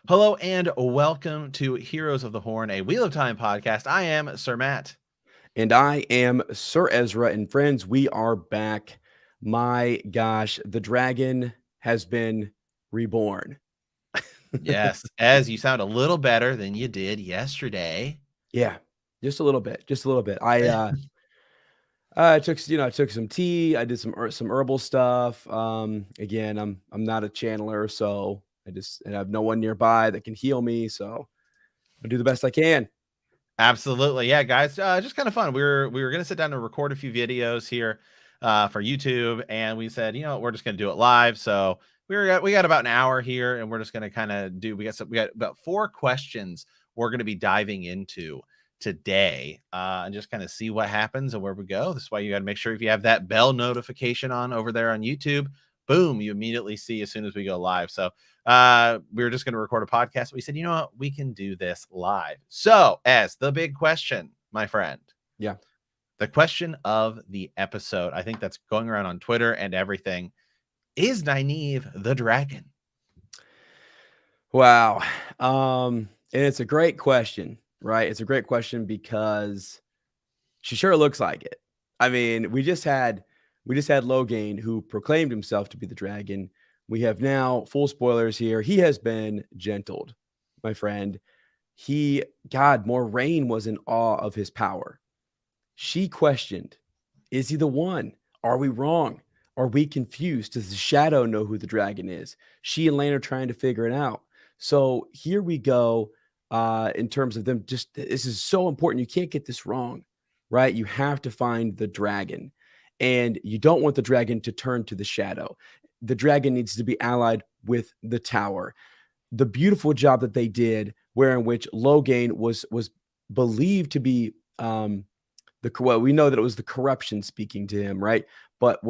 Hello and welcome to Heroes of the Horn, a Wheel of Time podcast. I am Sir Matt. And I am Sir Ezra. And friends, we are back. My gosh, the dragon has been reborn. Yes, as you sound a little better than you did yesterday. Yeah, just a little bit. Just a little bit. I took some tea. I did some herbal stuff. Again, I'm not a channeler, so I have no one nearby that can heal me. So I'll do the best I can. Absolutely. Yeah, guys, just kind of fun. We were going to sit down and record a few videos here for YouTube, and we said, we're just going to do it live. So we got about an hour here, and we're just going to kind of we got about 4 questions we're going to be diving into today, and just kind of see what happens and where we go. This is why you got to make sure if you have that bell notification on over there on YouTube, boom, you immediately see as soon as we go live. So we were just going to record a podcast. We said, you know what, we can do this live. So as the big question, my friend, Yeah. the question of the episode, I think that's going around on Twitter and everything, is Nynaeve the dragon? Wow. And it's a great question, right? It's a great question because she sure looks like it. I mean, we just had Logain, who proclaimed himself to be the dragon. We have now, full spoilers here, he has been gentled, my friend. Moraine was in awe of his power. She questioned, is he the one? Are we wrong? Are we confused? Does the shadow know who the dragon is? She and Lane are trying to figure it out. So here we go. In terms of them, just this is so important. You can't get this wrong, right? You have to find the dragon, and you don't want the dragon to turn to the shadow. The dragon needs to be allied with the tower. The beautiful job that they did, where in which Logain was believed to be we know that it was the corruption speaking to him, right? But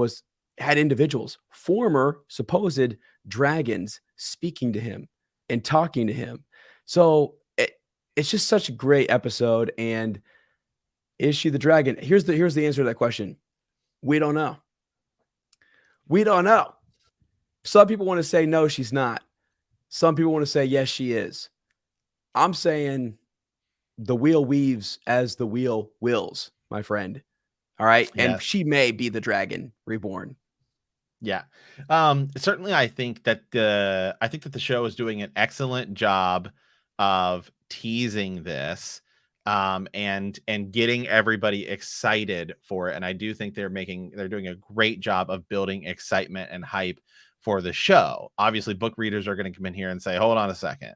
had individuals, former supposed dragons, speaking to him and talking to him. So it's just such a great episode. And is she the dragon? Here's the answer to that question. We don't know. We don't know. Some people want to say no, she's not. Some people want to say yes, she is. I'm saying the wheel weaves as the wheel wills, my friend. All right. And Yes. she may be the dragon reborn. Yeah. Certainly I think that the show is doing an excellent job of teasing this and getting everybody excited for it. And I do think they're doing a great job of building excitement and hype for the show. Obviously, book readers are going to come in here and say, hold on a second,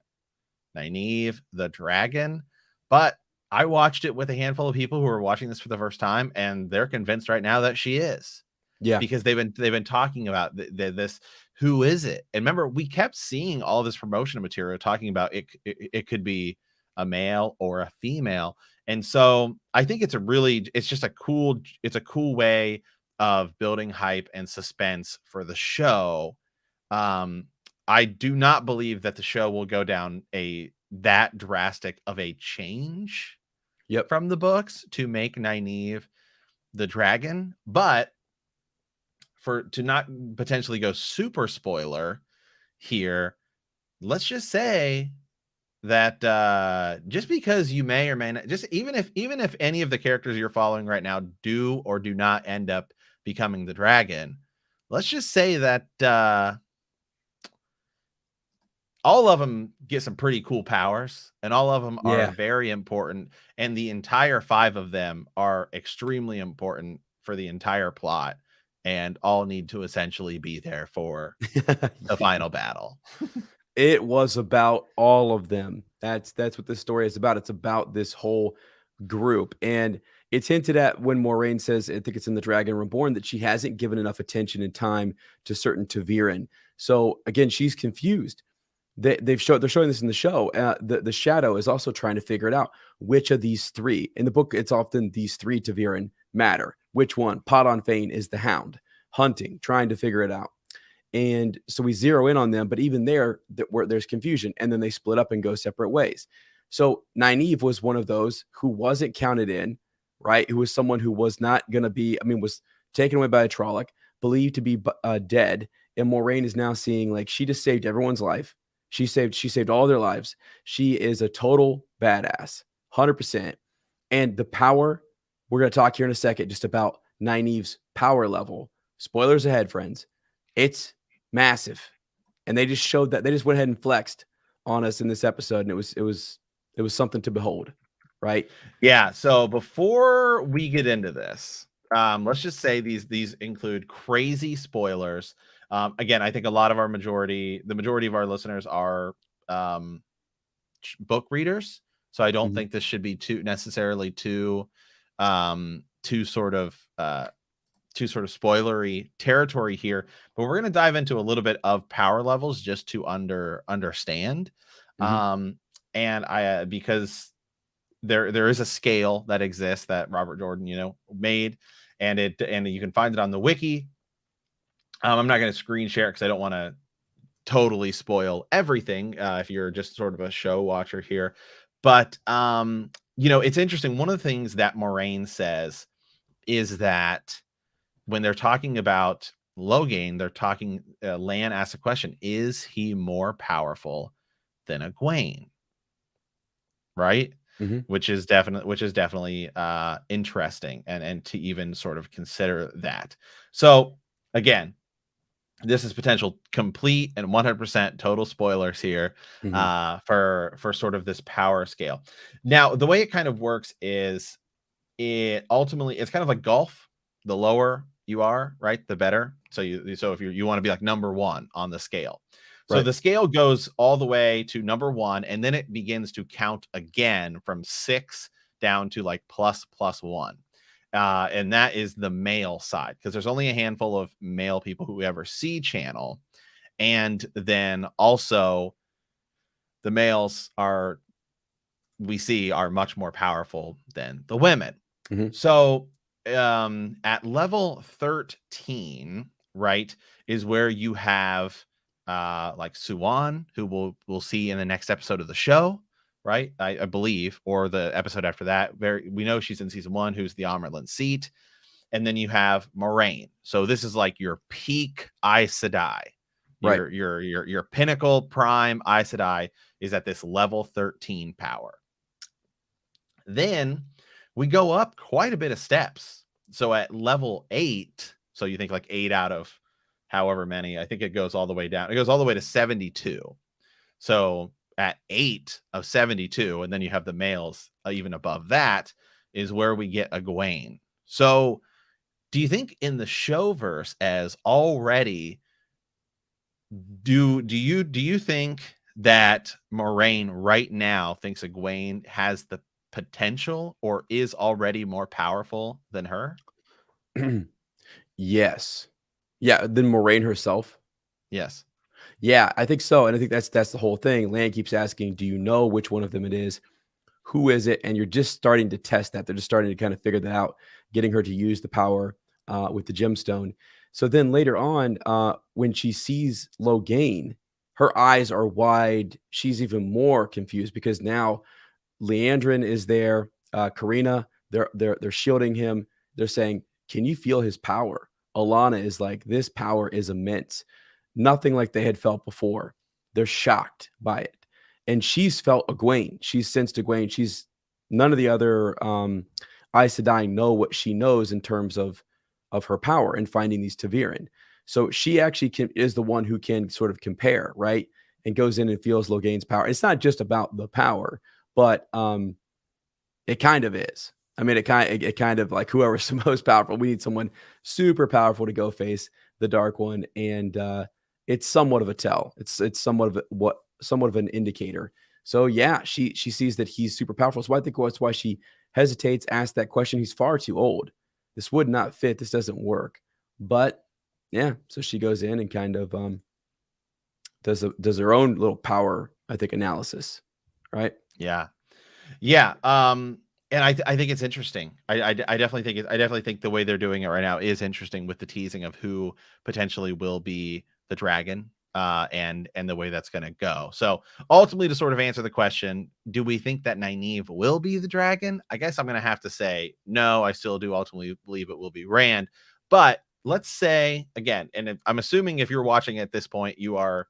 Nynaeve the dragon. But I watched it with a handful of people who are watching this for the first time, and they're convinced right now that she is, Yeah. because they've been talking about this. Who is it? And remember, we kept seeing all this promotional material talking about it could be a male or a female. And so I think it's a cool way of building hype and suspense for the show. I do not believe that the show will go down that drastic of a change Yep. from the books to make Nynaeve the dragon, but to not potentially go super spoiler here, let's just say that just because you may or may not, just even if any of the characters you're following right now do or do not end up becoming the dragon, let's just say that all of them get some pretty cool powers, and all of them are Yeah. very important, and the entire 5 of them are extremely important for the entire plot, and all need to essentially be there for the final battle. It was about all of them. That's what this story is about. It's about this whole group. And it's hinted at when Moraine says, I think it's in the Dragon Reborn, that she hasn't given enough attention and time to certain Taviran. So again, she's confused. They're showing this in the show. The Shadow is also trying to figure it out. Which of these 3? In the book, it's often these 3 Taviran matter. Which one? Podon Fane is the Hound, hunting, trying to figure it out. And so we zero in on them, but even there's confusion, and then they split up and go separate ways. So Nynaeve was one of those who wasn't counted in, right? Who was someone who was not going to be, was taken away by a Trolloc, believed to be dead. And Moraine is now seeing, like, she just saved everyone's life. She saved all their lives. She is a total badass, 100%. And the power, we're going to talk here in a second just about Nynaeve's power level. Spoilers ahead, friends. It's massive. And they just showed that, they just went ahead and flexed on us in this episode, and it was something to behold, right? Yeah. So before we get into this, let's just say these include crazy spoilers. Again, I think a lot of the majority of our listeners are book readers, so I don't think this should be too necessarily too sort of spoilery territory here. But we're going to dive into a little bit of power levels just to understand. And I because there is a scale that exists that Robert Jordan made, and you can find it on the wiki. I'm not going to screen share because I don't want to totally spoil everything if you're just sort of a show watcher here. But it's interesting. One of the things that Moraine says is that when they're talking about Logain, they're talking Lan asks a question: is he more powerful than Egwene? Right? Which is definitely interesting, and to even sort of consider that. So again, this is potential complete and 100% total spoilers here for sort of this power scale. Now, the way it kind of works is it's kind of like golf. The lower you are, right, the better. So if you want to be like number one on the scale. So the scale goes all the way to number one, and then it begins to count again from 6 down to like +1. And that is the male side, because there's only a handful of male people who ever see channel. And then also the males are much more powerful than the women. So at level 13, right, is where you have like Suwan, who we'll see in the next episode of the show, right? I believe, or the episode after that. We know she's in season 1, who's the Amerlin seat. And then you have Moraine. So this is like your peak Aes Sedai. Your pinnacle prime Aes Sedai is at this level 13 power. Then we go up quite a bit of steps. So at level 8, so you think like 8 out of however many, I think it goes all the way down. It goes all the way to 72. So at 8 of 72, and then you have the males even above that, is where we get Egwene. So do you think in the showverse as already, do you think that Moraine right now thinks Egwene has the potential or is already more powerful than her? Yes. Yeah, than Moraine herself? Yes. Yeah, I think so, and I think that's the whole thing. Lan keeps asking, "Do you know which one of them it is? Who is it?" And you're just starting to test that. They're just starting to kind of figure that out, getting her to use the power with the gemstone. So then later on, when she sees Logain, her eyes are wide. She's even more confused because now Leandrin is there, Karina, they're shielding him. They're saying, "Can you feel his power?" Alana is like, "This power is immense. Nothing like they had felt before." They're shocked by it. And she's felt Egwene. She's sensed Egwene. None of the other Aes Sedai know what she knows in terms of her power and finding these Taviran. So she actually is the one who can sort of compare, right? And goes in and feels Logain's power. It's not just about the power, but it kind of is. I mean, it kind of like whoever's the most powerful. We need someone super powerful to go face the Dark One, and it's somewhat of a tell. It's somewhat of an indicator. So yeah, she sees that he's super powerful. So I think that's why she hesitates, asks that question. He's far too old. This would not fit. This doesn't work. But yeah, so she goes in and kind of does her own little power, I think, analysis, right? Yeah. And I think it's interesting. I definitely think the way they're doing it right now is interesting, with the teasing of who potentially will be the dragon, and the way that's going to go. So ultimately, to sort of answer the question, do we think that Nynaeve will be the dragon? I guess I'm going to have to say no. I still do ultimately believe it will be Rand. But let's say again, and I'm assuming if you're watching at this point, you are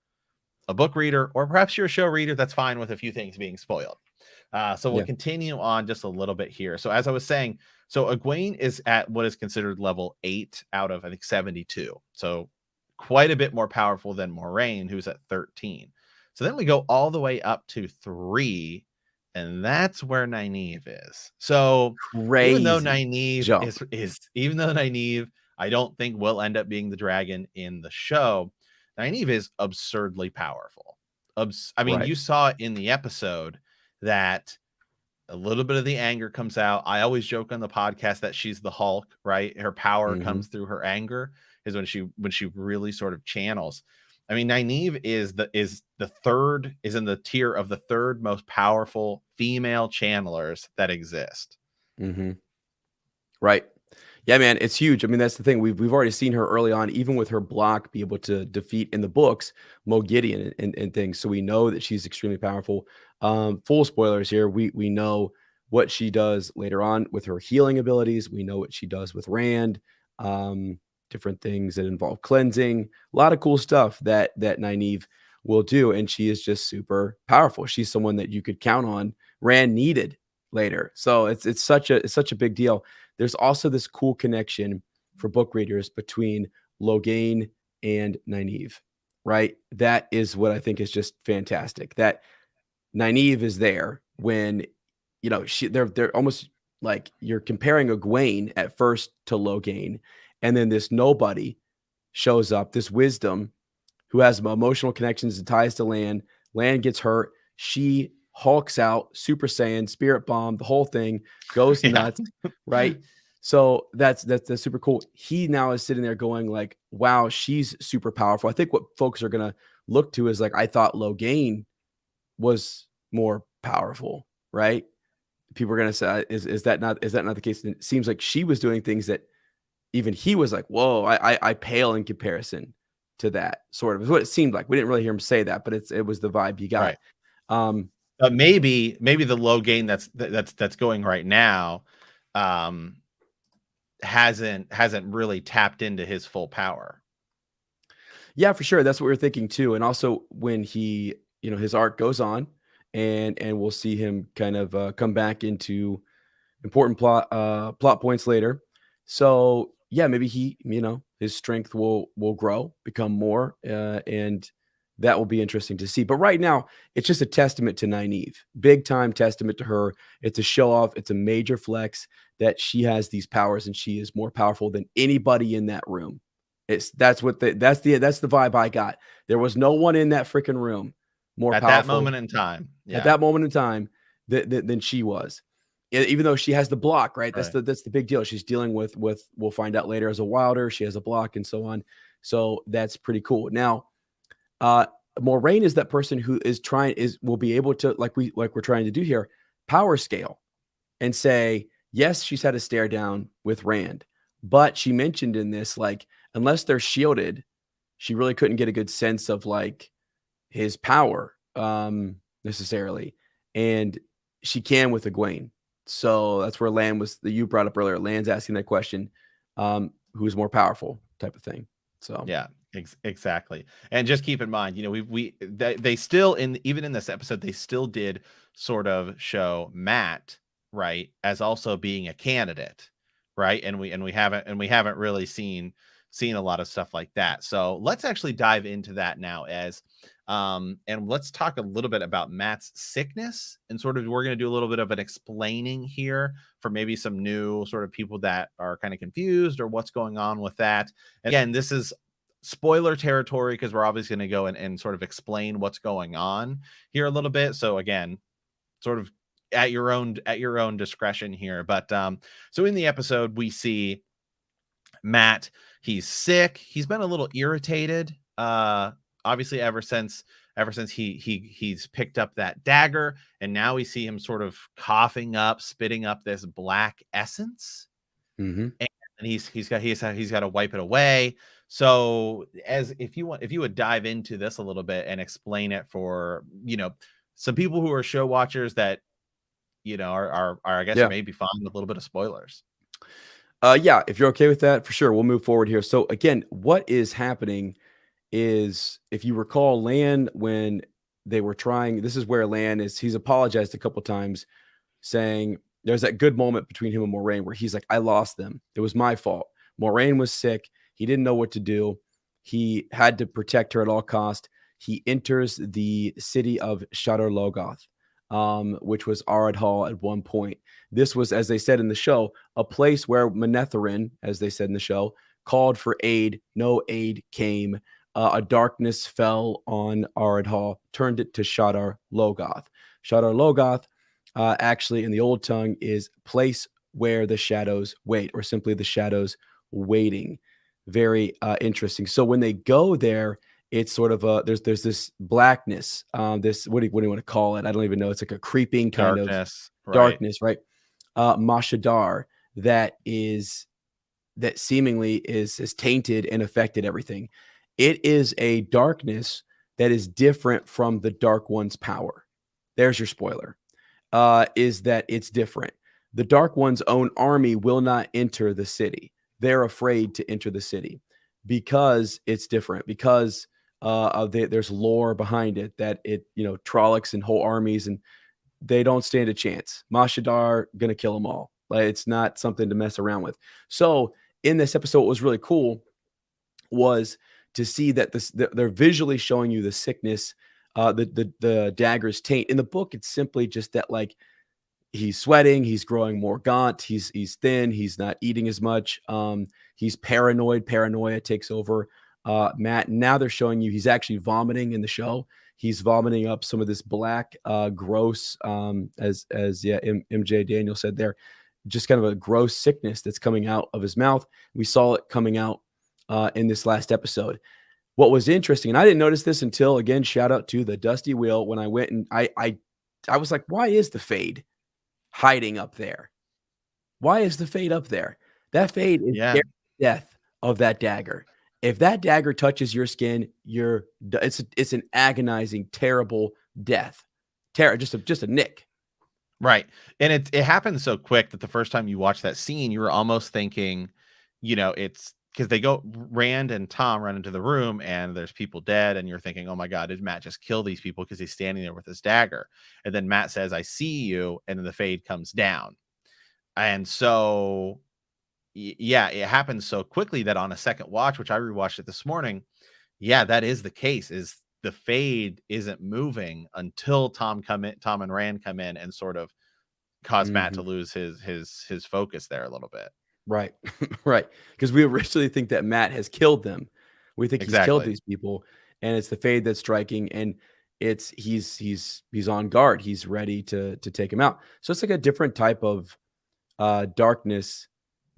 a book reader, or perhaps you're a show reader, that's fine with a few things being spoiled. So we'll Yeah. continue on just a little bit here. So as I was saying, so Egwene is at what is considered level 8 out of, I think, 72. So quite a bit more powerful than Moraine, who's at 13. So then we go all the way up to 3, and that's where Nynaeve is. So even though Crazy Nynaeve jump. even though Nynaeve, I don't think will end up being the dragon in the show, Nynaeve is absurdly powerful. I mean, Right. you saw in the episode that a little bit of the anger comes out. I always joke on the podcast that she's the Hulk, right? Her power Mm-hmm. comes through her anger is when she really sort of channels. I mean, Nynaeve is in the tier of the third most powerful female channelers that exist. Mm-hmm. Right. Yeah, man, it's huge. I mean, that's the thing. We've already seen her early on, even with her block, be able to defeat in the books Mo Gideon and things. So we know that she's extremely powerful. Full spoilers here. We know what she does later on with her healing abilities. We know what she does with Rand. Different things that involve cleansing. A lot of cool stuff that Nynaeve will do, and she is just super powerful. She's someone that you could count on. Rand needed later, so it's such a big deal. There's also this cool connection for book readers between Logain and Nynaeve, right? That is what I think is just fantastic. That Nynaeve is there when, they're almost like you're comparing Egwene at first to Logain, and then this nobody shows up, this wisdom who has emotional connections and ties to Lan. Lan gets hurt. She hulks out, Super Saiyan, Spirit Bomb, the whole thing goes Yeah. nuts, right? So that's super cool. He now is sitting there going like, wow, she's super powerful. I think what folks are going to look to is like, I thought Logain was more powerful, right? People are going to say, is that not the case? And it seems like she was doing things that even he was like, whoa, I pale in comparison to that, sort of is what it seemed like. We didn't really hear him say that, but it was the vibe you got. Right. Maybe the Logain that's going right now hasn't really tapped into his full power. Yeah, for sure. That's what we're thinking too. And also when he, his arc goes on and we'll see him kind of come back into important plot points later. So yeah, maybe he, his strength will grow, become more, and that will be interesting to see. But right now, it's just a testament to Nynaeve, big time testament to her. It's a show off. It's a major flex that she has these powers and she is more powerful than anybody in that room. That's the vibe I got. There was no one in that freaking room more at powerful that moment in time. Yeah. At that moment in time than she was. Even though she has the block, right? That's the big deal. She's dealing with we'll find out later as a Wilder. She has a block and so on. So that's pretty cool. Now, Moraine is that person who will be able to, like we're trying to do here, power scale and say, yes, she's had a stare down with Rand, but she mentioned in this, like, unless they're shielded, she really couldn't get a good sense of like his power necessarily. And she can with Egwene. So that's where Lan was, that you brought up earlier. Lan's asking that question, who's more powerful type of thing. So yeah, exactly. And just keep in mind, they still even in this episode, they still did sort of show Matt, right, as also being a candidate, right? And we haven't really seen a lot of stuff like that. So let's actually dive into that now and let's talk a little bit about Matt's sickness, and sort of we're going to do a little bit of an explaining here for maybe some new sort of people that are kind of confused or what's going on with that. And again, this is spoiler territory because we're obviously going to go and sort of explain what's going on here a little bit. So again, sort of at your own discretion here. But so in the episode, we see Matt. He's sick. He's been a little irritated. Obviously, ever since he's picked up that dagger, and now we see him sort of coughing up, spitting up this black essence, and he's got to wipe it away. So, as if you would dive into this a little bit and explain it for some people who are show watchers that are I guess maybe fine with a little bit of spoilers. Yeah, if you're okay with that, for sure, we'll move forward here. So again, what is happening is, if you recall, Lan, when they were trying, this is where Lan is, he's apologized a couple times, saying there's that good moment between him and Moraine where he's like, I lost them. It was my fault. Moraine was sick. He didn't know what to do. He had to protect her at all cost. He enters the city of Shadar Logoth, which was Arad Hall at one point. This was, as they said in the show, a place where Manetherin, as they said in the show, called for aid. No aid came. A darkness fell on Arad Hall, turned it to Shadar Logoth. Shadar Logoth, actually, in the old tongue, is place where the shadows wait, or simply the shadows waiting. Very interesting. So when they go there, it's sort of a there's this blackness. This what do you want to call it? I don't even know. It's like a creeping kind of Darkness, right? darkness, right? Mashadar, that seemingly is tainted and affected everything. It is a darkness that is different from the Dark One's power. There's your spoiler. Is that it's different. The Dark One's own army will not enter the city. They're afraid to enter the city because it's different. Because there's lore behind it that it Trollocs and whole armies, and they don't stand a chance. Mashadar gonna kill them all. Like, it's not something to mess around with. So in this episode, what was really cool was to see that they're visually showing you the sickness, the dagger's taint. In the book, it's simply just that, like, he's sweating, he's growing more gaunt, he's thin, he's not eating as much. He's paranoid. Paranoia takes over Matt. Now they're showing you he's actually vomiting in the show. He's vomiting up some of this black, gross, as MJ Daniel said there, just kind of a gross sickness that's coming out of his mouth. We saw it coming out in this last episode. What was interesting, and I didn't notice this until, again, shout out to the Dusty Wheel, when I went and I was like, why is the Fade hiding up there? Why is the Fade up there? That Fade is Yeah. scared to death of that dagger. If that dagger touches your skin, it's an agonizing, terrible death. Just a nick. Right. And it happened so quick that the first time you watch that scene, you were almost thinking, it's because Rand and Tom run into the room and there's people dead, and you're thinking, oh my God, did Matt just kill these people because he's standing there with his dagger? And then Matt says, I see you, and then the Fade comes down. And so yeah, it happened so quickly that on a second watch, which I rewatched it this morning, yeah, that is the case. Is the Fade isn't moving until Tom and Rand come in and sort of cause Matt to Mhm. lose his focus there a little bit. Right. Right. Because we originally think that Matt has killed them. We think he's killed Exactly. these people, and it's the Fade that's striking, and he's on guard. He's ready to take him out. So it's like a different type of darkness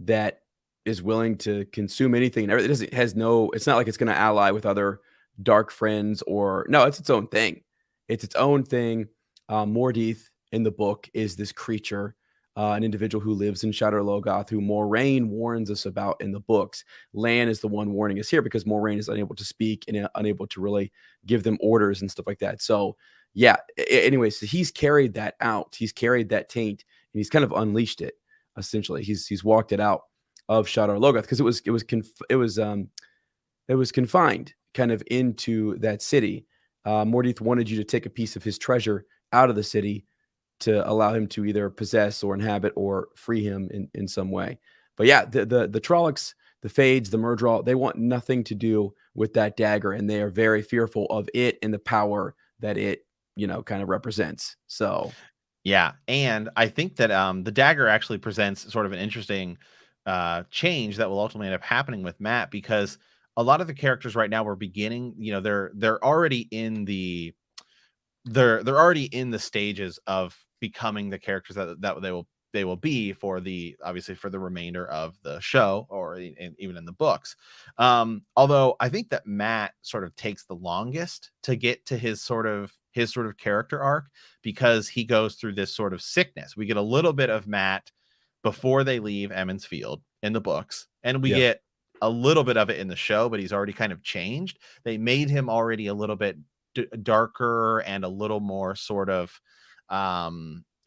that is willing to consume anything. And everything. It's not like it's going to ally with other dark friends, or no, it's its own thing. It's its own thing. Mordith in the book is this creature, an individual who lives in Shadar Logoth, who Moraine warns us about in the books. Lan is the one warning us here because Moraine is unable to speak and unable to really give them orders and stuff like that. So yeah, anyway, so he's carried that out. He's carried that taint, and he's kind of unleashed it. Essentially, he's walked it out of Shadar Logoth because it was confined kind of into that city. Mordith wanted you to take a piece of his treasure out of the city to allow him to either possess or inhabit or free him in some way. But yeah, the Trollocs, the Fades, the Murdral, they want nothing to do with that dagger, and they are very fearful of it and the power that it kind of represents. So Yeah, and I think that the dagger actually presents sort of an interesting change that will ultimately end up happening with Matt, because a lot of the characters right now we're beginning, they're already in the they're already in the stages of becoming the characters that they will be for the obviously for the remainder of the show, or even in the books. Although I think that Matt sort of takes the longest to get to his sort of character arc, because he goes through this sort of sickness. We get a little bit of Matt before they leave Emmons Field in the books, and we yeah, get a little bit of it in the show, but he's already kind of changed. They made him already a little bit darker and a little more sort of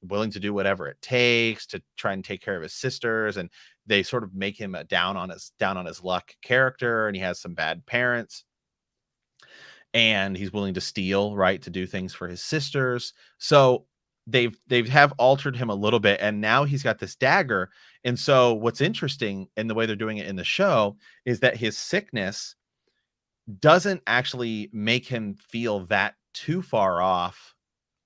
willing to do whatever it takes to try and take care of his sisters, and they sort of make him a down on his luck character, and he has some bad parents. and he's willing to steal, right, to do things for his sisters. So they've have altered him a little bit, and now he's got this dagger. And so what's interesting in the way they're doing it in the show is that his sickness doesn't actually make him feel that too far off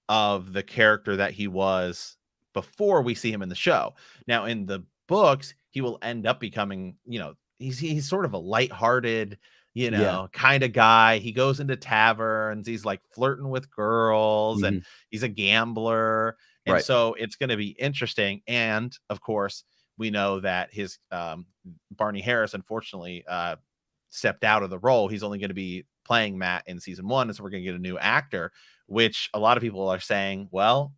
of the character that he was before we see him in the show. Now, in the books, he will end up becoming, he's sort of a lighthearted, Yeah. kind of guy. He goes into taverns, he's like flirting with girls, and Hmm. he's a gambler. And Right. so it's going to be interesting. And of course, we know that his Barney Harris, unfortunately, stepped out of the role. He's only going to be playing Matt in season 1, and so we're going to get a new actor, which a lot of people are saying, well,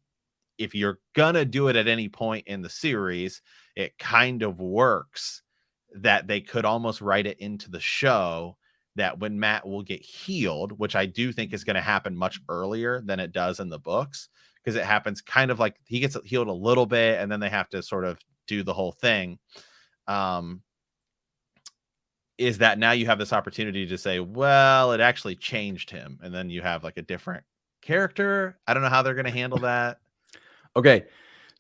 if you're gonna do it at any point in the series, it kind of works that they could almost write it into the show that when Matt will get healed, which I do think is going to happen much earlier than it does in the books, because it happens kind of like he gets healed a little bit and then they have to sort of do the whole thing. Is that now you have this opportunity to say, well, it actually changed him, and then you have like a different character. I don't know how they're going to handle that. Okay.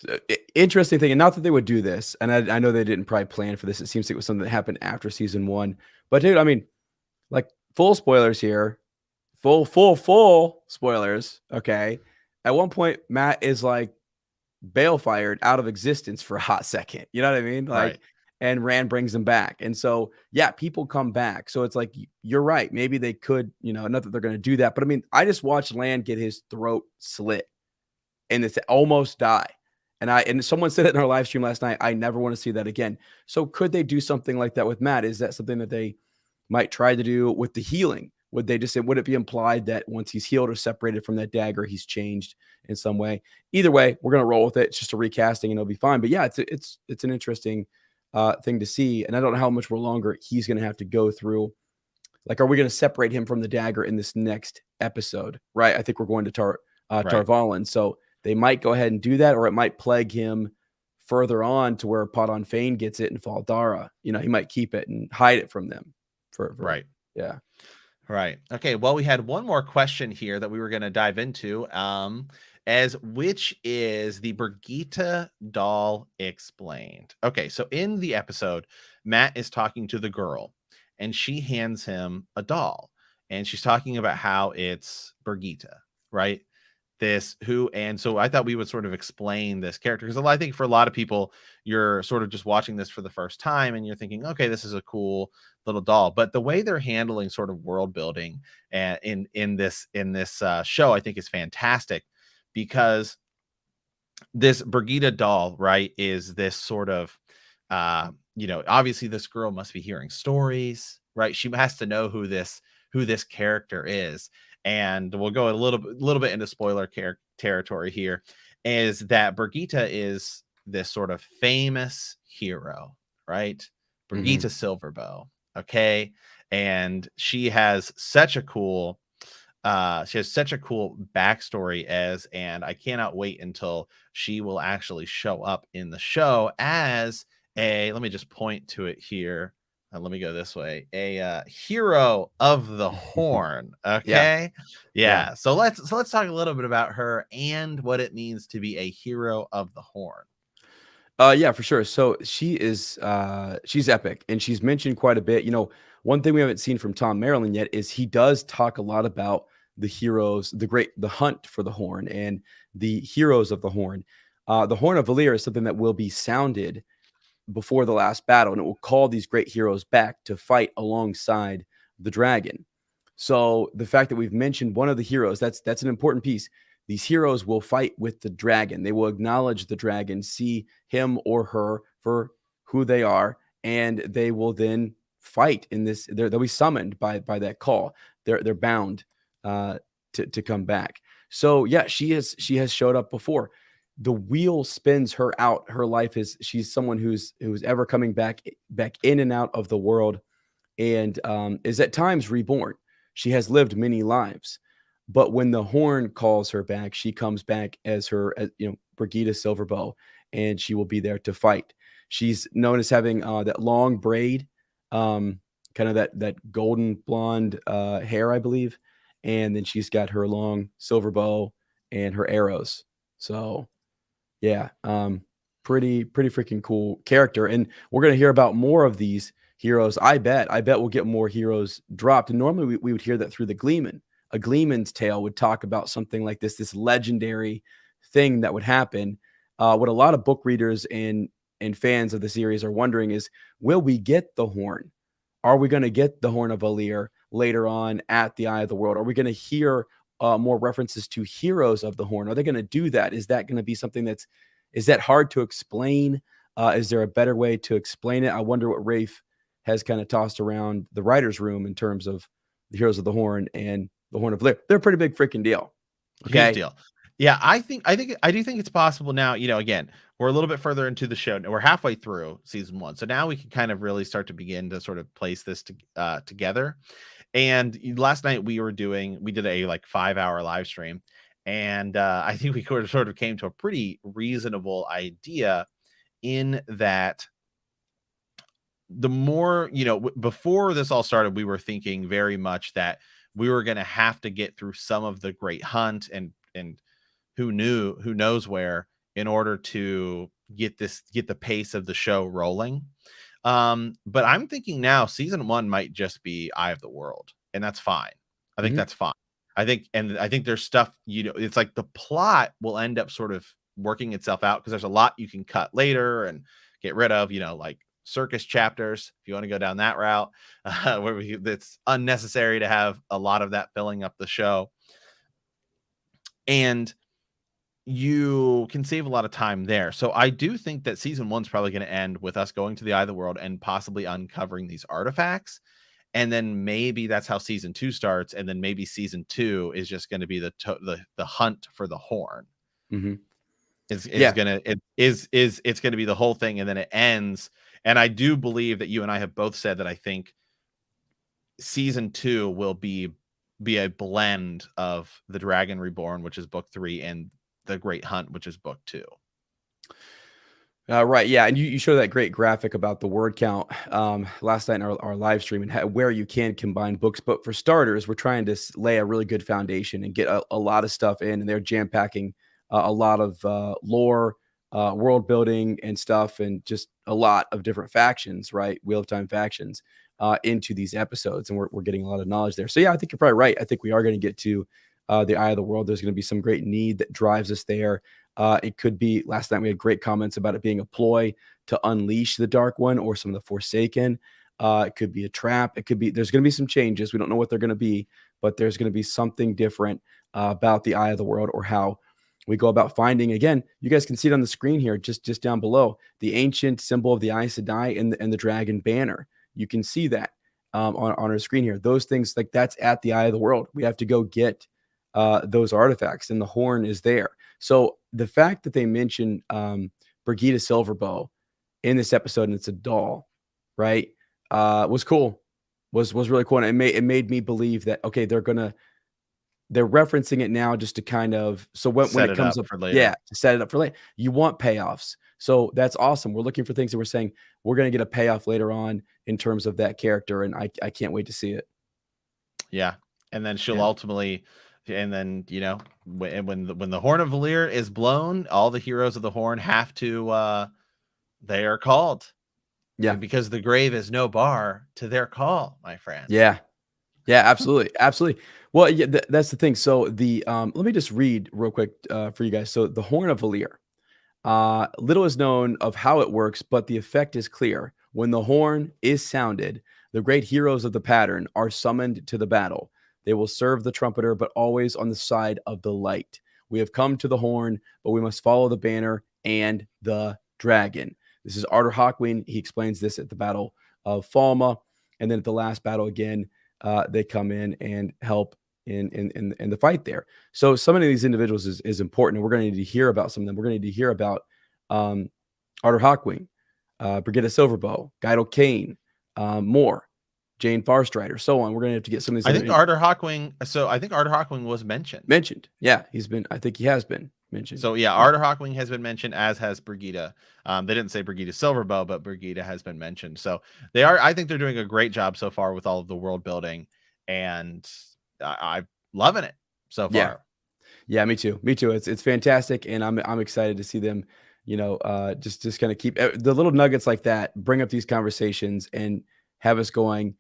So, interesting thing, and not that they would do this, and I know they didn't probably plan for this. It seems like it was something that happened after season 1. But dude, I mean, like full spoilers here, full spoilers. Okay, at one point, Matt is like balefired out of existence for a hot second. You know what I mean? Right. Like, and Rand brings him back, and so yeah, people come back. So it's like you're right. Maybe they could, not that they're going to do that, but I mean, I just watched Land get his throat slit and it's almost die. And someone said it in our live stream last night. I never want to see that again. So could they do something like that with Matt? Is that something that they might try to do with the healing? Would they just say, would it be implied that once he's healed or separated from that dagger, he's changed in some way? Either way, we're gonna roll with it. It's just a recasting and it'll be fine. But yeah, it's an interesting thing to see. And I don't know how much more longer he's gonna have to go through. Like, are we gonna separate him from the dagger in this next episode? Right. I think we're going to Right. Tarvalin. So they might go ahead and do that, or it might plague him further on to where Podon Fane gets it in Fall Dara. He might keep it and hide it from them for Right. yeah. Right. Okay. Well, we had one more question here that we were going to dive into, as which is the Brigitte doll explained. Okay. So in the episode, Matt is talking to the girl and she hands him a doll and she's talking about how it's Brigitte, right? And so I thought we would sort of explain this character, because I think for a lot of people, you're sort of just watching this for the first time and you're thinking, okay, this is a cool little doll. But the way they're handling sort of world building and in this show, I think is fantastic, because this Brigitte doll, right, is this sort of obviously this girl must be hearing stories, right? She has to know who this character is. And we'll go a little bit into spoiler territory here, is that Brigitte is this sort of famous hero, right? Brigitte Mhm. Silverbow. Okay. And she has such a cool backstory and I cannot wait until she will actually show up in the show as let me just point to it here. Let me go this way. A hero of the horn. Yeah, Okay. yeah. Yeah. So let's talk a little bit about her and what it means to be a hero of the horn. Yeah, for sure. So she's epic and she's mentioned quite a bit. One thing we haven't seen from Tom Maryland yet is he does talk a lot about the heroes, the hunt for the horn and the heroes of the horn. The Horn of Valir is something that will be sounded before the last battle, and it will call these great heroes back to fight alongside the dragon. So the fact that we've mentioned one of the heroes, that's an important piece. These heroes will fight with the dragon. They will acknowledge the dragon, see him or her for who they are, and they will then fight in this. They'll be summoned by that call. They're bound to come back. So yeah, she has showed up before. The wheel spins her out. Her life she's someone who's ever coming back in and out of the world, and is at times reborn. She has lived many lives, but when the horn calls her back, she comes back as Brigitte Silverbow, and she will be there to fight. She's known as having that long braid, kind of that golden blonde hair, I believe. And then she's got her long silver bow and her arrows. So yeah, pretty freaking cool character. And we're gonna hear about more of these heroes. I bet we'll get more heroes dropped. And normally we would hear that through the Gleeman. A Gleeman's tale would talk about something like this legendary thing that would happen. What a lot of book readers and fans of the series are wondering is, will we get the horn? Are we going to get the Horn of Valir later on at the Eye of the World? Are we going to hear more references to heroes of the Horn? Are they going to do that? Is that going to be something is that hard to explain? Is there a better way to explain it? I wonder what Rafe has kind of tossed around the writer's room in terms of the Heroes of the Horn and the Horn of Valir. They're a pretty big freaking deal. Huge Okay. deal. Yeah, I do think it's possible now. Again, we're a little bit further into the show. We're halfway through season 1, so now we can kind of really start to begin to sort of place this together. And last night we did a like 5-hour live stream, and I think we sort of came to a pretty reasonable idea in that the more, before this all started, we were thinking very much that we were going to have to get through some of the Great Hunt and who knows where in order to get the pace of the show rolling. But I'm thinking now season 1 might just be Eye of the World, and that's fine. I think that's fine. I think there's stuff, it's like the plot will end up sort of working itself out because there's a lot you can cut later and get rid of, like circus chapters, if you want to go down that route, where it's unnecessary to have a lot of that filling up the show. And you can save a lot of time there. So I do think that season 1's probably going to end with us going to the Eye of the World and possibly uncovering these artifacts. And then maybe that's how season 2 starts. And then maybe season 2 is just going to be the hunt for the horn. Mm-hmm. It's going to be the whole thing. And then it ends. And I do believe that you and I have both said that I think season 2 will be a blend of the Dragon Reborn, which is book 3, and the Great Hunt, which is book 2. Right. Yeah. And you showed that great graphic about the word count last night in our live stream and where you can combine books. But for starters, we're trying to lay a really good foundation and get a lot of stuff in. And they're jam packing a lot of lore, world building and stuff, and just a lot of different factions, right? Wheel of Time factions into these episodes. And we're getting a lot of knowledge there. So, yeah, I think you're probably right. I think we are going to get to the Eye of the World. There's going to be some great need that drives us there. It could be, last night we had great comments about it being a ploy to unleash the Dark One or some of the Forsaken. It could be a trap. It could be, there's going to be some changes. We don't know what they're going to be, but there's going to be something different about the Eye of the World, or how we go about finding. Again, you guys can see it on the screen here, just down below, the ancient symbol of the Aes Sedai and the dragon banner. You can see that on our screen here. Those things, like, that's at the Eye of the World. We have to go get those artifacts, and the horn is there. So the fact that they mention Brigida Silverbow in this episode, and it's a doll, right, was cool, was really cool. And it made me believe that, okay, they're referencing it now just to kind of, so when it comes up for later. Yeah, to set it up for later. You want payoffs. So that's awesome. We're looking for things that we're saying we're going to get a payoff later on in terms of that character, and I can't wait to see it. Yeah. And then she'll ultimately, and then, when the Horn of Valir is blown, all the heroes of the Horn have to, they are called. Yeah. Because the grave is no bar to their call, my friend. Yeah. Yeah, absolutely. Absolutely. Well, yeah, that's the thing. So let me just read real quick for you guys. So the Horn of Valir, little is known of how it works, but the effect is clear. When the horn is sounded, the great heroes of the pattern are summoned to the battle. They will serve the trumpeter, but always on the side of the light. We have come to the horn, but we must follow the banner and the dragon. This is Arthur Hawkwing. He explains this at the Battle of Falma. And then at the last battle again, they come in and help in the fight there. So some of these individuals is important, and we're going to need to hear about some of them. We're going to need to hear about Arthur Hawkwing, Brigida Silverbow, Guido Kane, more. Jane Farstrider, so on. We're gonna have to get some of these I other think Arthur Hawkwing. So I think Arthur Hawkwing was mentioned. mentioned. Yeah, I think he has been mentioned. So yeah, Yeah. Arthur Hawkwing has been mentioned, as has Brigida. They didn't say Brigida Silverbow, but Brigida has been mentioned. So they are. I think they're doing a great job so far with all of the world building, and I'm loving it so Yeah. far. Yeah, me too. Me too. It's fantastic, and I'm excited to see them, just kind of keep the little nuggets like that, bring up these conversations, and have us going.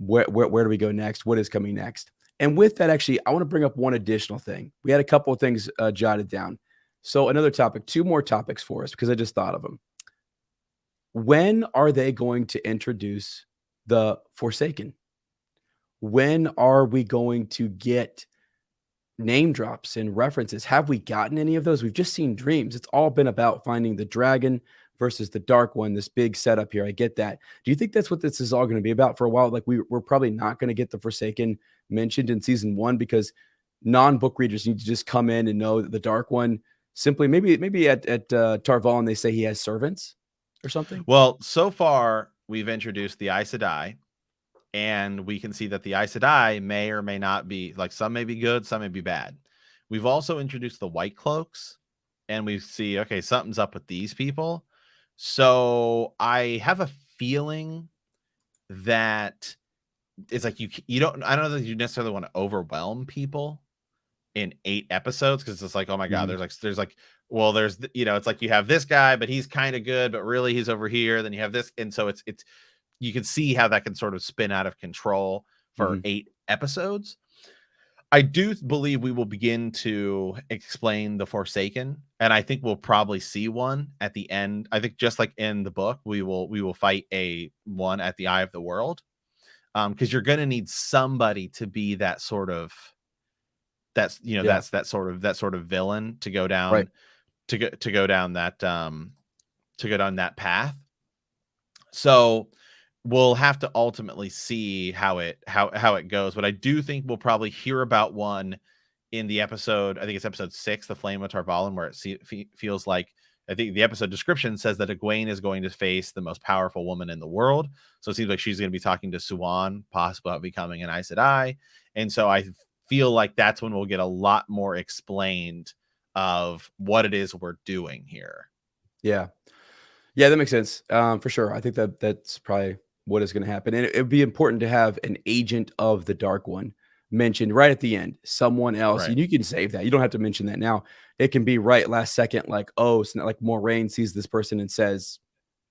Where do we go next? What is coming next? And with that, actually, I want to bring up one additional thing. We had a couple of things jotted down. So another topic, two more topics for us because I just thought of them. When are they going to introduce the Forsaken? When are we going to get name drops and references? Have we gotten any of those? We've just seen dreams. It's all been about finding the dragon versus the dark one, this big setup here. I get that. Do you think that's what this is all going to be about for a while? Like we're probably not going to get the Forsaken mentioned in season 1 because non-book readers need to just come in and know that the dark one simply maybe at Tarvalin they say he has servants or something. Well, so far we've introduced the Aes Sedai, and we can see that the Aes Sedai may or may not be, like, some may be good, some may be bad. We've also introduced the White Cloaks, and we see, okay, something's up with these people. So I have a feeling that it's like you don't, I don't know that you necessarily want to overwhelm people in 8 episodes, because it's like, oh my god, Mhm. well, it's like you have this guy, but he's kind of good, but really he's over here. Then you have this, and so it's you can see how that can sort of spin out of control for Mhm. 8 episodes. I do believe we will begin to explain the Forsaken, and I think we'll probably see one at the end. I think just like in the book, we will fight a one at the Eye of the World, because you're going to need somebody to be that sort of Yeah. that sort of villain to go Right. down to go down that path. So we'll have to ultimately see how it goes, but I do think we'll probably hear about one in the episode. I think it's episode 6, The Flame of Tarvalin, where feels like, I think the episode description says that Egwene is going to face the most powerful woman in the world. So it seems like she's going to be talking to Suan, possibly about becoming an Aes Sedai. And so I feel like that's when we'll get a lot more explained of what it is we're doing here. Yeah. Yeah, that makes sense. For sure. I think that's probably what is going to happen. And it would be important to have an agent of the Dark One mentioned right at the end. Someone else. Right. You can save that. You don't have to mention that now. It can be right last second, like, oh, it's not like Moraine sees this person and says,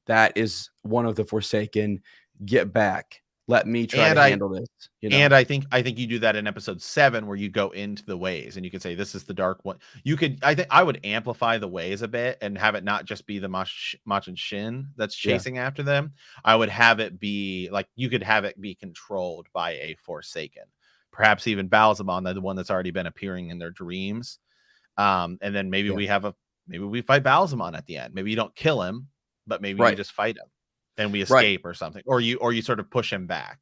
that is one of the Forsaken. Get back. Let me try to And I handle this, And I think you do that in episode 7, where you go into the ways and you can say, this is the dark one. I think I would amplify the ways a bit and have it not just be the Machin Shin that's Yeah. chasing after them. I would have it be like, you could have it be controlled by a Forsaken, perhaps even Balzamon, the one that's already been appearing in their dreams. And then maybe Yeah. maybe we fight Balzamon at the end. Maybe you don't kill him, but maybe you Right. just fight him and we Right. escape or something, or you sort of push him back.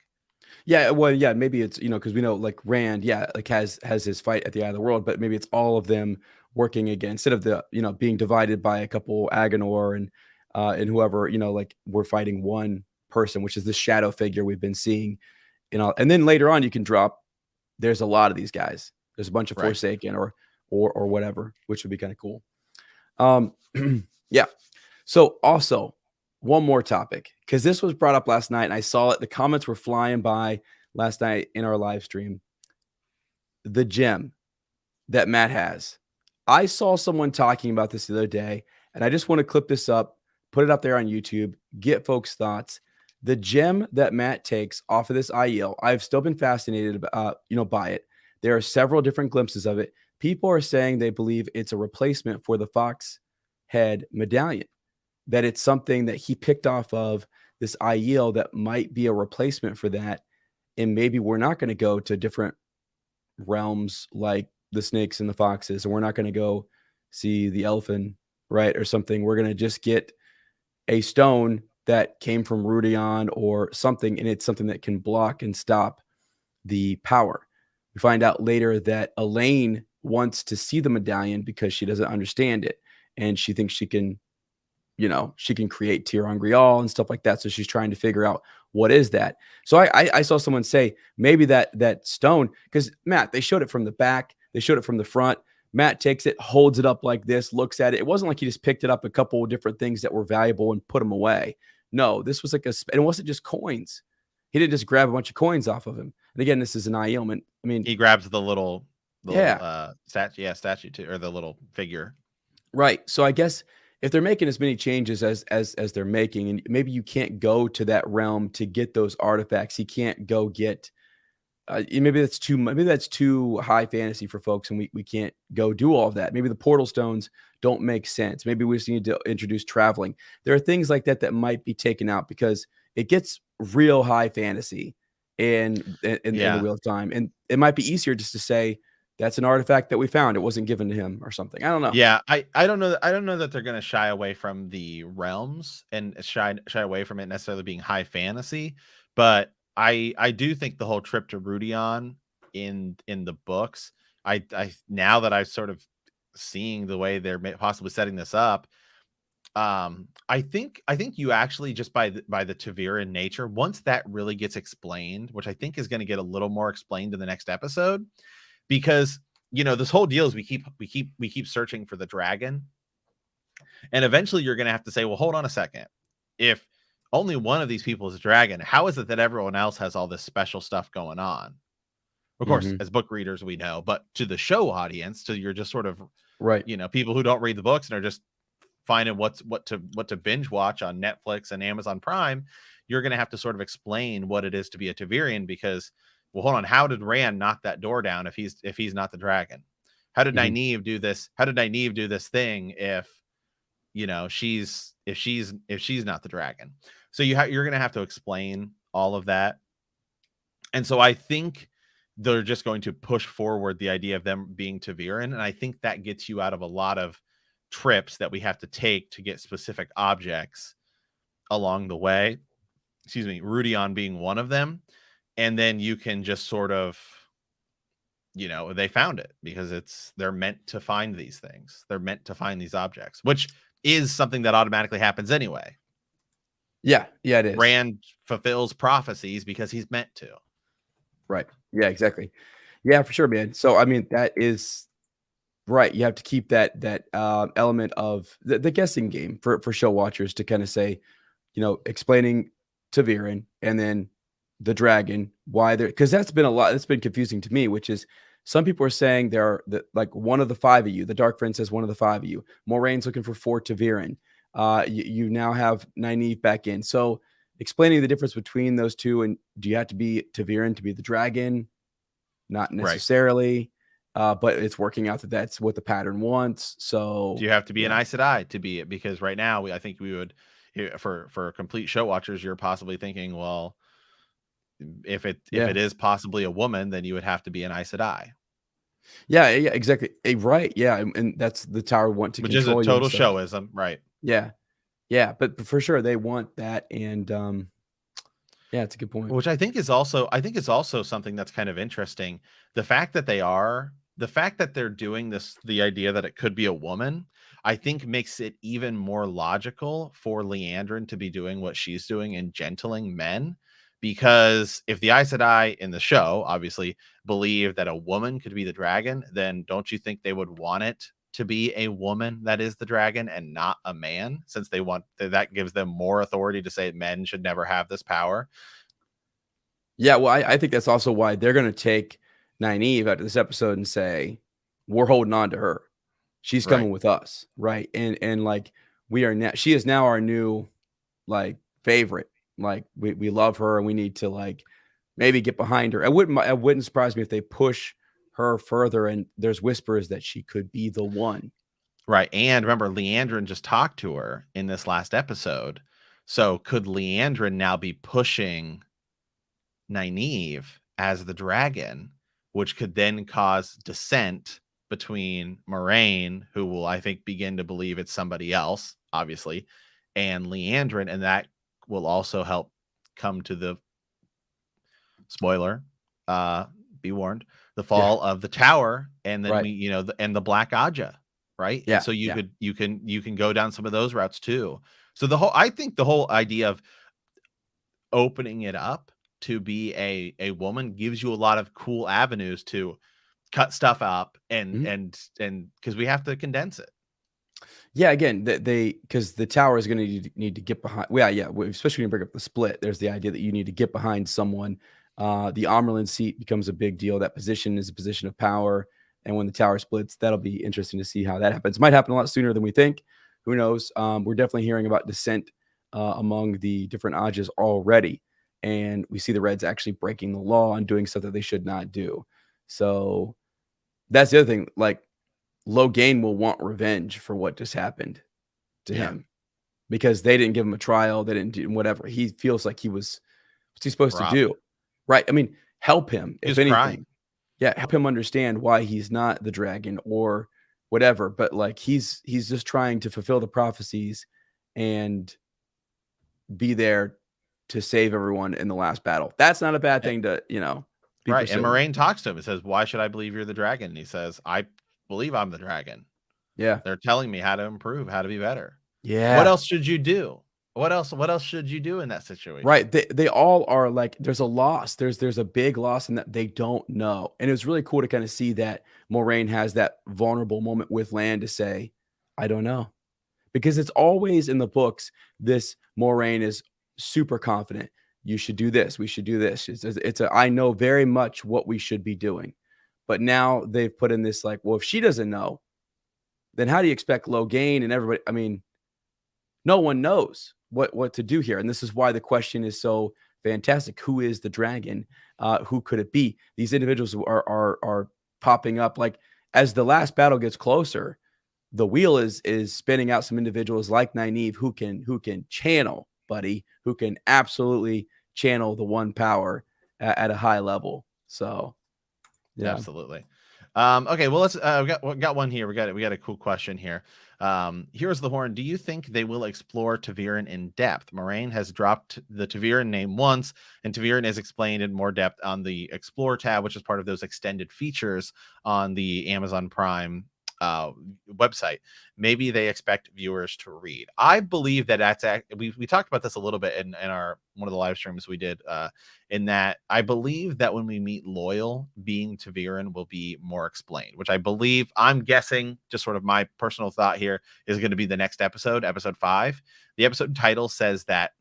Yeah, well, yeah, maybe it's, because we know like Rand, yeah, like has his fight at the Eye of the World, but maybe it's all of them working again instead of the, being divided by a couple Agenor and whoever, like we're fighting one person, which is the shadow figure we've been seeing, and then later on you can drop, there's a lot of these guys. There's a bunch of Right. Forsaken or whatever, which would be kind of cool. Um yeah. So also one more topic, because this was brought up last night and I saw it. The comments were flying by last night in our live stream. The gem that Matt has. I saw someone talking about this the other day, and I just want to clip this up, put it up there on YouTube, get folks' thoughts. The gem that Matt takes off of this IEL, I've still been fascinated by it. There are several different glimpses of it. People are saying they believe it's a replacement for the fox head medallion, that it's something that he picked off of this IEL that might be a replacement for that. And maybe we're not going to go to different realms like the snakes and the foxes, and we're not going to go see the elephant, right? Or something. We're going to just get a stone that came from Rudion or something, and it's something that can block and stop the power. We find out later that Elaine wants to see the medallion because she doesn't understand it, and she thinks she can, she can create Tir and stuff like that. So she's trying to figure out what is that. So I saw someone say maybe that stone, because Matt, they showed it from the back, they showed it from the front. Matt takes it, holds it up like this, looks at it. It wasn't like he just picked it up a couple of different things that were valuable and put them away. No, this was like and it wasn't just coins. He didn't just grab a bunch of coins off of him. And again, this is an ailment. I mean, He grabs the little yeah, statue too, or the little figure. right. So I guess if they're making as many changes as they're making, and maybe you can't go to that realm to get those artifacts, he can't go get. Maybe that's too high fantasy for folks, and we can't go do all of that. Maybe the portal stones don't make sense. Maybe we just need to introduce traveling. There are things like that that might be taken out because it gets real high fantasy in the Wheel of Time, and it might be easier just to say that's an artifact that we found. It wasn't given to him or something. I don't know. Yeah, I don't know. I don't know that they're going to shy away from the realms and shy away from it necessarily being high fantasy, but I do think the whole trip to Rudion in the books, I now that I've sort of seeing the way they're possibly setting this up, I think you actually just by the Taviran nature, once that really gets explained, which I think is going to get a little more explained in the next episode, because this whole deal is we keep searching for the dragon, and eventually you're going to have to say, well, hold on a second. If only one of these people is a dragon, how is it that everyone else has all this special stuff going on? Of course, as book readers, we know, but to the show audience, to your just sort of right, people who don't read the books and are just finding what to binge watch on Netflix and Amazon Prime, you're going to have to sort of explain what it is to be a Tavirian, because, well, hold on, how did Rand knock that door down if he's not the dragon? How did Nynaeve do this? How did Nynaeve do this thing if she's not the dragon? So you're going to have to explain all of that. And so I think they're just going to push forward the idea of them being Taviran, and I think that gets you out of a lot of trips that we have to take to get specific objects along the way. Excuse me, Rudion being one of them. And then you can just sort of, they found it because they're meant to find these things. They're meant to find these objects, which is something that automatically happens anyway. Yeah, it is. Rand fulfills prophecies because he's meant to. Right. Yeah, exactly. Yeah, for sure, man. So, I mean, that is right. You have to keep that element of the guessing game for show watchers to kind of say, explaining Taviran and then the dragon, why they're, because that's been confusing to me, which is some people are saying there are like one of the five of you. The Dark Friend says one of the five of you. Moraine's looking for 4 Taviran. You now have Nynaeve back in. So explaining the difference between those two, and do you have to be Taviran to be the dragon? Not necessarily, but it's working out that that's what the pattern wants. So do you have to be an Aes Sedai to be it? Because right now, I think we would, for complete show watchers, you're possibly thinking, well, if it is possibly a woman, then you would have to be an Aes Sedai. Yeah, exactly. Right. Yeah, and that's the Tower want to control you. Which is a total showism, right? Yeah, but for sure they want that, and yeah, it's a good point. Which I think is also something that's kind of interesting. The fact that they're doing this, the idea that it could be a woman, I think makes it even more logical for Liandrin to be doing what she's doing and gentling men. Because if the Aes Sedai in the show obviously believe that a woman could be the dragon, then don't you think they would want it to be a woman that is the dragon and not a man, since they want that gives them more authority to say men should never have this power? Yeah, well, I think that's also why they're going to take Nynaeve out of this episode and say, we're holding on to her. She's coming with us, right? And like she is now our new like favorite. Like we love her, and we need to like maybe get behind her. It wouldn't surprise me if they push her further, and there's whispers that she could be the one. Right. And remember, Liandrin just talked to her in this last episode. So could Liandrin now be pushing Nynaeve as the dragon, which could then cause dissent between Moraine, who will, I think, begin to believe it's somebody else, obviously, and Liandrin, and that will also help come to the spoiler, be warned, the fall of the tower, and then we, and the Black Aja, right? And Yeah, so yeah. you can go down some of those routes too. So I think the whole idea of opening it up to be a woman gives you a lot of cool avenues to cut stuff up Mhm. and because we have to condense it. Yeah, again, they because the tower is gonna need to get behind, well, yeah, especially when you bring up the split, there's the idea that you need to get behind someone. The Amerlin seat becomes a big deal. That position is a position of power, and when the tower splits, that'll be interesting to see how that happens. Might happen a lot sooner than we think. Who knows? We're definitely hearing about dissent among the different Ajas already, and we see the Reds actually breaking the law and doing stuff that they should not do. So that's the other thing, like, Logain will want revenge for what just happened to Yeah. him because they didn't give him a trial. They didn't do whatever. He feels like what's he supposed to Robbed. do? Right. I mean, help him, He if was crying. anything. Yeah. Help him understand why he's not the dragon or whatever. But like he's just trying to fulfill the prophecies and be there to save everyone in the last battle. That's not a bad Eh, thing to, be right. And pursuing. Moraine talks to him and says, "Why should I believe you're the dragon?" And he says, "I believe I'm the dragon. Yeah. They're telling me how to improve, how to be better. What Yeah. else should you do? What else should you do in that situation?" Right, they all are like there's a loss, there's a big loss in that they don't know, and it was really cool to kinda see that Moraine has that vulnerable moment with Lan to say, "I don't know." Because it's always in the books, this Moraine is super confident, "You should do this, we should do this." I know very much what we should be doing, but now they've put in this like, "Well, if she doesn't know, then how do you expect Logain and everybody?" I mean, no one knows what to do here, and this is why the question is so fantastic. Who is the dragon? Who could it be? These individuals are popping up like as the last battle gets closer. The wheel is spinning out some individuals like Nynaeve who can channel, buddy, who can absolutely channel the one power at a high level. So yeah. Absolutely. Okay, well, let's we got one here. We got a cool question here. Here's the horn. Do you think they will explore Taviran in depth? Moraine has dropped the Taviran name once, and Taviran is explained in more depth on the Explore tab, which is part of those extended features on the Amazon Prime website. Maybe they expect viewers to read. I believe that we talked about this a little bit in our one of the live streams we did, in that I believe that when we meet Loyal, being Taviran will be more explained, which I believe, I'm guessing, just sort of my personal thought here, is going to be the next episode, episode 5. The episode title says that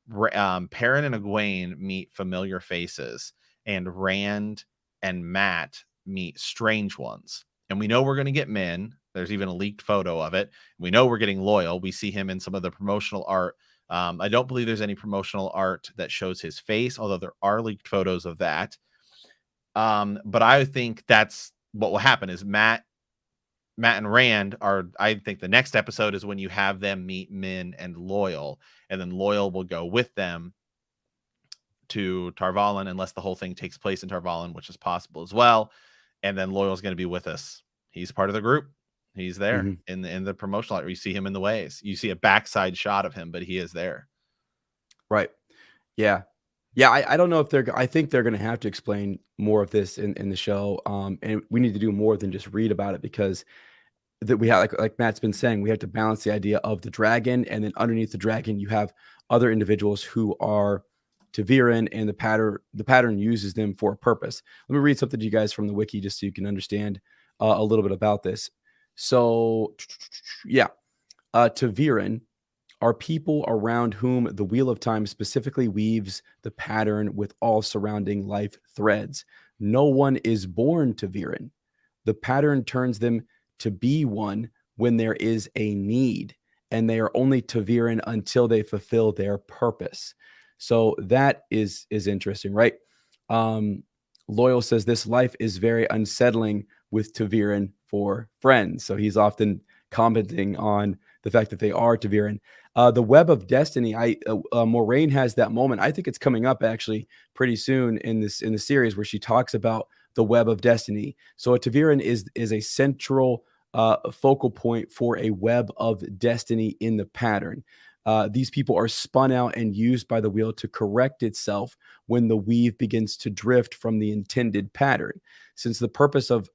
Perrin and Egwene meet familiar faces, and Rand and Matt meet strange ones. And we know we're going to get Min. There's even a leaked photo of it. We know we're getting Loyal. We see him in some of the promotional art. I don't believe there's any promotional art that shows his face, although there are leaked photos of that. But I think that's what will happen is Matt and Rand are, I think the next episode is when you have them meet Min and Loyal, and then Loyal will go with them to Tarvalin, unless the whole thing takes place in Tarvalin, which is possible as well. And then Loyal's going to be with us. He's part of the group. He's there Mhm. in the promotional art. You see him in the ways. You see a backside shot of him, but he is there. Right. Yeah. Yeah, I don't know if I think they're gonna have to explain more of this in the show, and we need to do more than just read about it because that we have like Matt's been saying, we have to balance the idea of the dragon, and then underneath the dragon, you have other individuals who are Taviran, and the pattern uses them for a purpose. Let me read something to you guys from the wiki just so you can understand a little bit about this. So, yeah, Taviran are people around whom the Wheel of Time specifically weaves the pattern with all surrounding life threads. No one is born Taviran. The pattern turns them to be one when there is a need, and they are only Taviran until they fulfill their purpose. So that is interesting, right? Um, Loyal says this life is very unsettling with Taviran for friends. So he's often commenting on the fact that they are Taviran. The Web of Destiny, Moraine has that moment. I think it's coming up actually pretty soon in the series where she talks about the Web of Destiny. So a Taviran is a central focal point for a web of destiny in the pattern. These people are spun out and used by the wheel to correct itself when the weave begins to drift from the intended pattern. Since the purpose of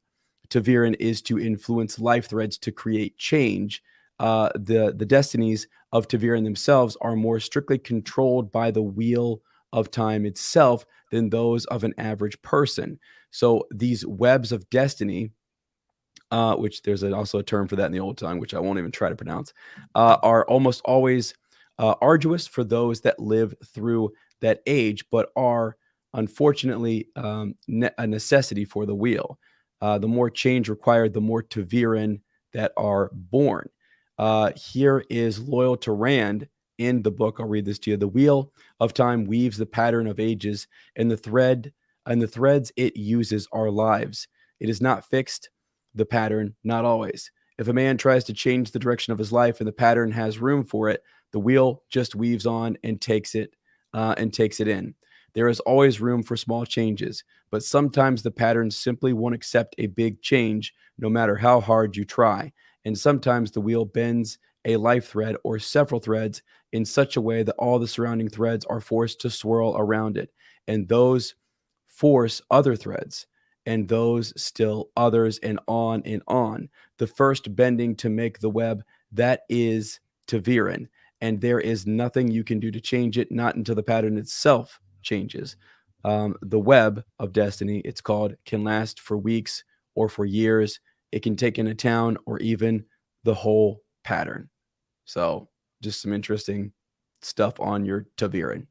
ta'veren is to influence life threads to create change. The destinies of ta'veren themselves are more strictly controlled by the wheel of time itself than those of an average person. So these webs of destiny, which there's also a term for that in the old tongue, which I won't even try to pronounce, are almost always arduous for those that live through that age, but are unfortunately a necessity for the wheel. The more change required, the more ta'veren that are born. Here is loyal to Rand in the book. I'll read this to you. The wheel of time weaves the pattern of ages, and the threads it uses are lives. It is not fixed, the pattern, not always. If a man tries to change the direction of his life and the pattern has room for it, the wheel just weaves on and takes it in. There is always room for small changes, but sometimes the pattern simply won't accept a big change, no matter how hard you try. And sometimes the wheel bends a life thread or several threads in such a way that all the surrounding threads are forced to swirl around it. And those force other threads, and those still others, and on and on. The first bending to make the web, that is ta'veren. And there is nothing you can do to change it, not until the pattern itself changes. The web of destiny, it's called, can last for weeks or for years. It can take in a town or even the whole pattern. So just some interesting stuff on your ta'veren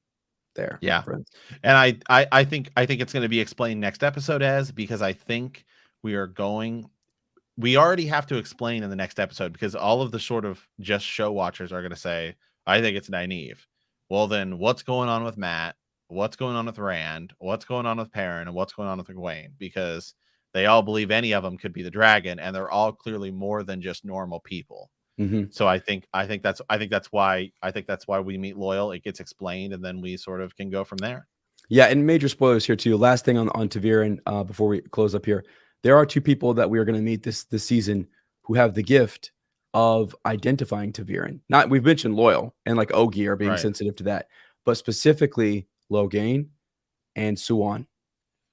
there. Yeah. Friends. And I think it's going to be explained next episode, because I think we already have to explain in the next episode, because all of the sort of just show watchers are going to say, I think it's Nynaeve. Well, then what's going on with Matt? What's going on with Rand? What's going on with Perrin? And what's going on with Egwene? Because they all believe any of them could be the dragon, and they're all clearly more than just normal people. Mm-hmm. So I think that's why we meet Loyal. It gets explained, and then we sort of can go from there. Yeah, and major spoilers here too. Last thing on ta'veren before we close up here, there are two people that we are going to meet this season who have the gift of identifying ta'veren. Not, we've mentioned Loyal and like Ogi are being sensitive to that, but specifically Logain and Suan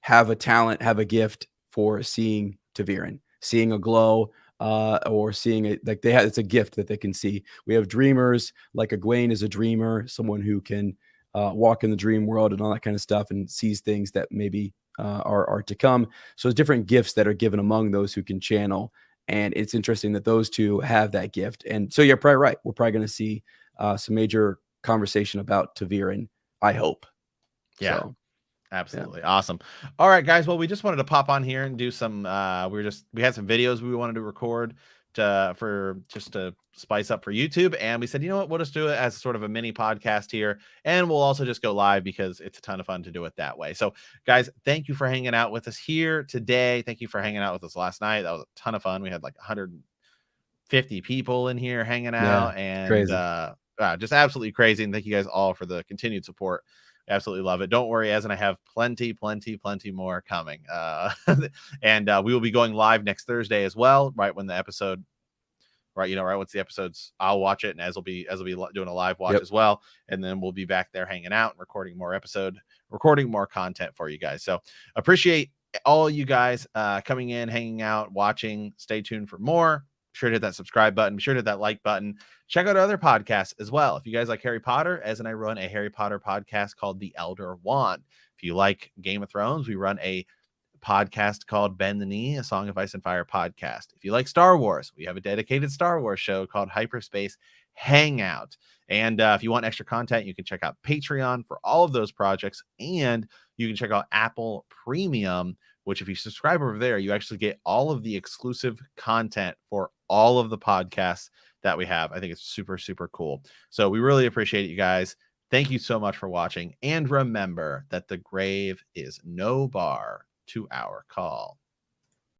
have a talent, have a gift for seeing ta'veren, seeing a glow, or seeing it, like it's a gift that they can see. We have dreamers, like Egwene is a dreamer, someone who can walk in the dream world and all that kind of stuff, and sees things that maybe are to come. So there's different gifts that are given among those who can channel, and it's interesting that those two have that gift. And so you're probably right. We're probably going to see some major conversation about ta'veren, I hope. Yeah. So, absolutely. Yeah. Awesome. All right, guys. Well, we just wanted to pop on here and do some, we had some videos we wanted to record to spice up for YouTube. And we said, you know what, we'll just do it as sort of a mini podcast here. And we'll also just go live because it's a ton of fun to do it that way. So guys, thank you for hanging out with us here today. Thank you for hanging out with us last night. That was a ton of fun. We had like 150 people in here hanging out, and crazy. Just absolutely crazy. And thank you guys all for the continued support. Absolutely love it. Don't worry, as and I have plenty more coming. And we will be going live next Thursday as well, right when the episode, right once the episode's, I'll watch it, and as will be doing a live watch as well. And then we'll be back there hanging out and recording more content for you guys. So appreciate all you guys coming in, hanging out, watching. Stay tuned for more. Be sure to hit that subscribe button. Be sure to hit that like button. Check out our other podcasts as well. If you guys like Harry Potter, Ez and I run a Harry Potter podcast called The Elder Wand. If you like Game of Thrones, we run a podcast called Bend the Knee, a Song of Ice and Fire podcast. If you like Star Wars, we have a dedicated Star Wars show called Hyperspace Hangout. And if you want extra content, you can check out Patreon for all of those projects. And you can check out Apple Premium, which if you subscribe over there, you actually get all of the exclusive content for all of the podcasts that we have. I think it's super, super cool. So we really appreciate it, you guys. Thank you so much for watching. And remember that the grave is no bar to our call.